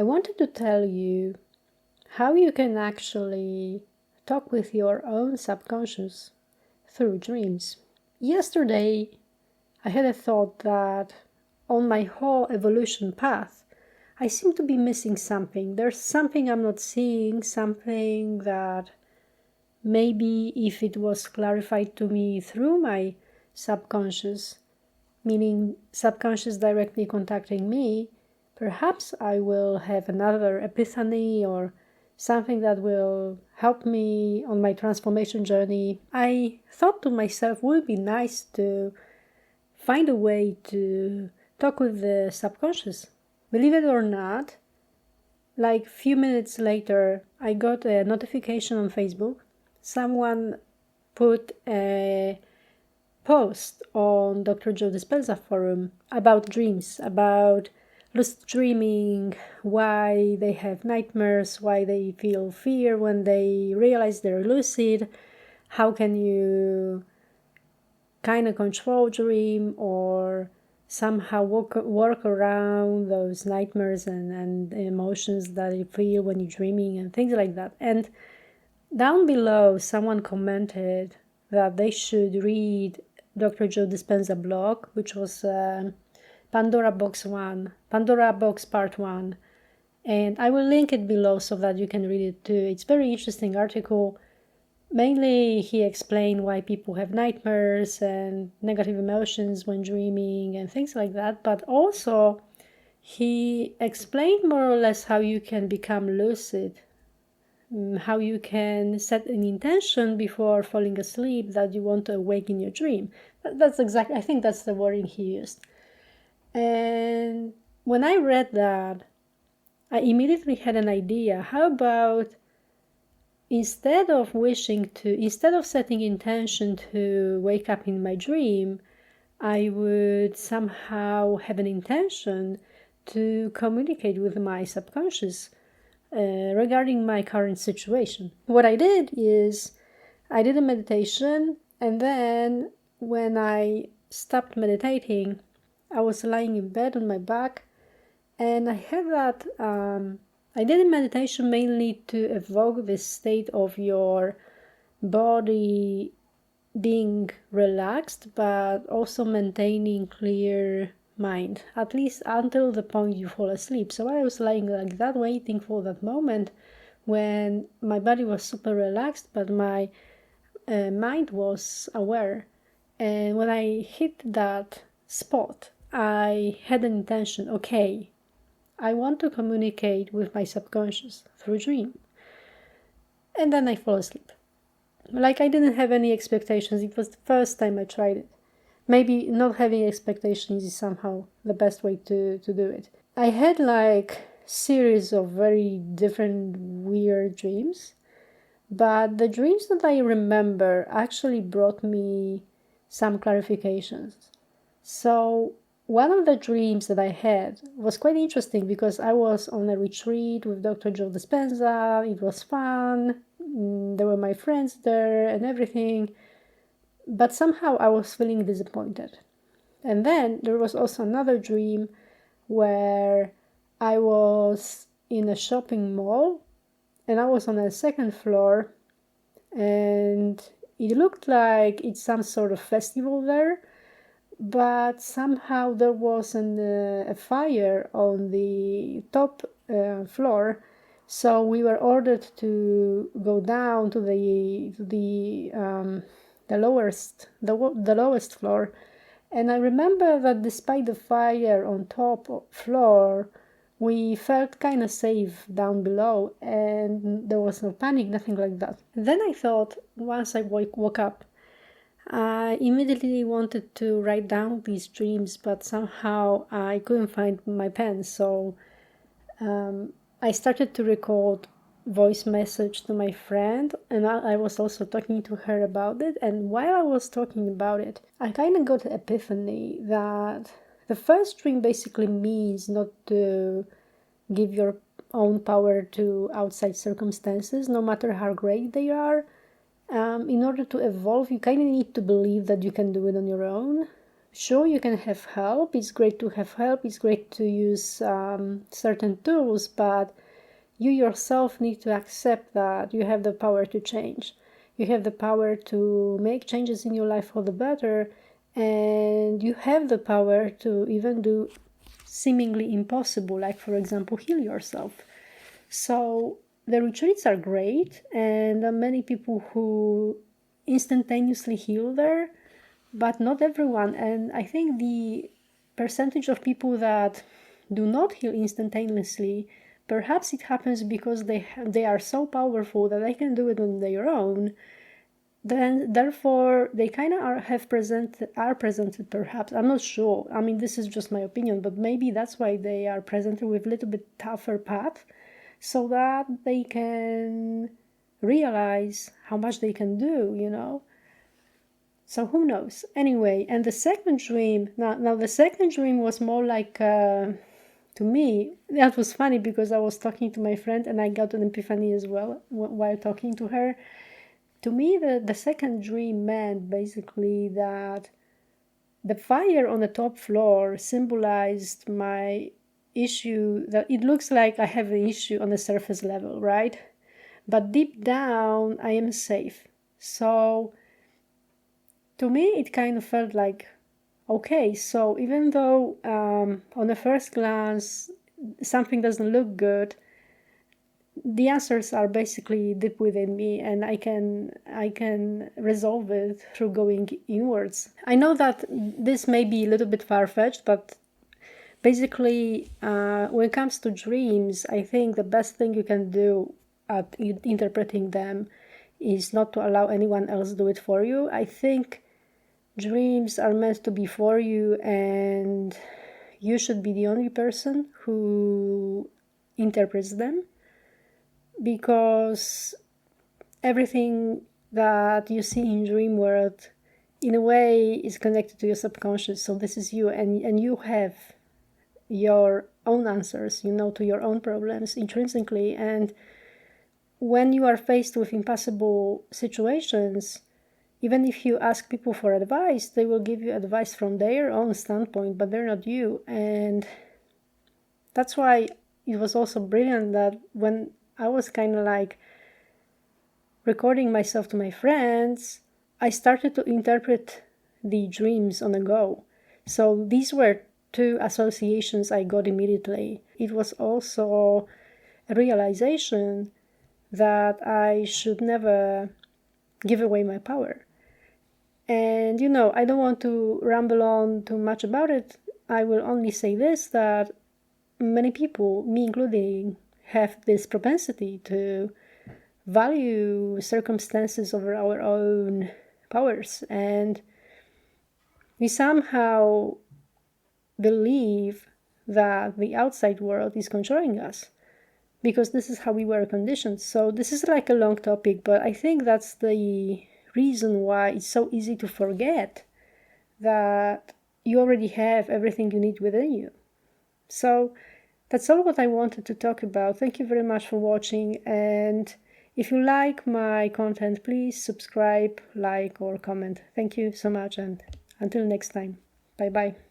I wanted to tell you how you can actually talk with your own subconscious through dreams. Yesterday, I had a thought that on my whole evolution path, I seem to be missing something. There's something I'm not seeing, something that maybe if it was clarified to me through my subconscious, meaning subconscious directly contacting me, perhaps I will have another epiphany or something that will help me on my transformation journey. I thought to myself, would it be nice to find a way to talk with the subconscious? Believe it or not, like a few minutes later, I got a notification on Facebook. Someone put a post on drjoedispenza forum about dreams, about lucid dreaming, why they have nightmares, why they feel fear when they realize they're lucid, how can you kind of control dream or somehow work around those nightmares and emotions that you feel when you're dreaming and things like that. And down below, someone commented that they should read drjoedispenza blog, which was Pandora Box Part 1. And I will link it below so that you can read it too. It's a very interesting article. Mainly, he explained why people have nightmares and negative emotions when dreaming and things like that. But also, he explained more or less how you can become lucid, how you can set an intention before falling asleep that you want to awake in your dream. That's exactly, I think that's the wording he used. And when I read that, I immediately had an idea. How about instead of setting intention to wake up in my dream, I would somehow have an intention to communicate with my subconscious regarding my current situation. What I did is I did a meditation, and then when I stopped meditating, I was lying in bed on my back, and I had that I did a meditation mainly to evoke this state of your body being relaxed, but also maintaining clear mind, at least until the point you fall asleep. So I was lying like that, waiting for that moment when my body was super relaxed, but my mind was aware. And when I hit that spot, I had an intention, okay, I want to communicate with my subconscious through dream. And then I fall asleep. Like I didn't have any expectations. It was the first time I tried it. Maybe not having expectations is somehow the best way to do it. I had like series of very different weird dreams, but the dreams that I remember actually brought me some clarifications. So one of the dreams that I had was quite interesting because I was on a retreat with drjoedispenza. It was fun. There were my friends there and everything. But somehow I was feeling disappointed. And then there was also another dream where I was in a shopping mall and I was on a second floor and it looked like it's some sort of festival there. But somehow there was a fire on the top floor, so we were ordered to go down to the lowest floor. And I remember that despite the fire on top floor, we felt kind of safe down below, and there was no panic, nothing like that. And then I thought, once I woke up, I immediately wanted to write down these dreams, but somehow I couldn't find my pen. So I started to record voice message to my friend, and I was also talking to her about it. And while I was talking about it, I kind of got an epiphany that the first dream basically means not to give your own power to outside circumstances, no matter how great they are. In order to evolve, you kind of need to believe that you can do it on your own. Sure, you can have help. It's great to have help. It's great to use certain tools, but you yourself need to accept that you have the power to change. You have the power to make changes in your life for the better, and you have the power to even do seemingly impossible, like, for example, heal yourself. So the retreats are great, and there are many people who instantaneously heal there, but not everyone. And I think the percentage of people that do not heal instantaneously, perhaps it happens because they are so powerful that they can do it on their own. Then therefore they kind of are presented, perhaps, I'm not sure, I mean, this is just my opinion, but maybe that's why they are presented with a little bit tougher path, so that they can realize how much they can do, you know. So who knows? Anyway, and the second dream, now the second dream was more like, to me, that was funny because I was talking to my friend and I got an epiphany as well while talking to her. To me, the second dream meant basically that the fire on the top floor symbolized my issue, that it looks like I have an issue on the surface level, right? But deep down, I am safe. So to me, it kind of felt like, okay, so even though on the first glance something doesn't look good, the answers are basically deep within me, and I can resolve it through going inwards. I know that this may be a little bit far-fetched, but basically, when it comes to dreams, I think the best thing you can do at interpreting them is not to allow anyone else do it for you. I think dreams are meant to be for you, and you should be the only person who interprets them, because everything that you see in dream world in a way is connected to your subconscious. So this is you, and you have your own answers, you know, to your own problems intrinsically. And when you are faced with impossible situations, even if you ask people for advice, they will give you advice from their own standpoint, but they're not you. And that's why it was also brilliant that when I was kind of like recording myself to my friends, I started to interpret the dreams on the go. So these were two associations I got immediately. It was also a realization that I should never give away my power. And, you know, I don't want to ramble on too much about it. I will only say this, that many people, me including, have this propensity to value circumstances over our own powers, and we somehow believe that the outside world is controlling us because this is how we were conditioned. So this is like a long topic, but I think that's the reason why it's so easy to forget that you already have everything you need within you. So that's all what I wanted to talk about. Thank you very much for watching, and if you like my content, please subscribe, like, or comment. Thank you so much, and until next time. Bye-bye.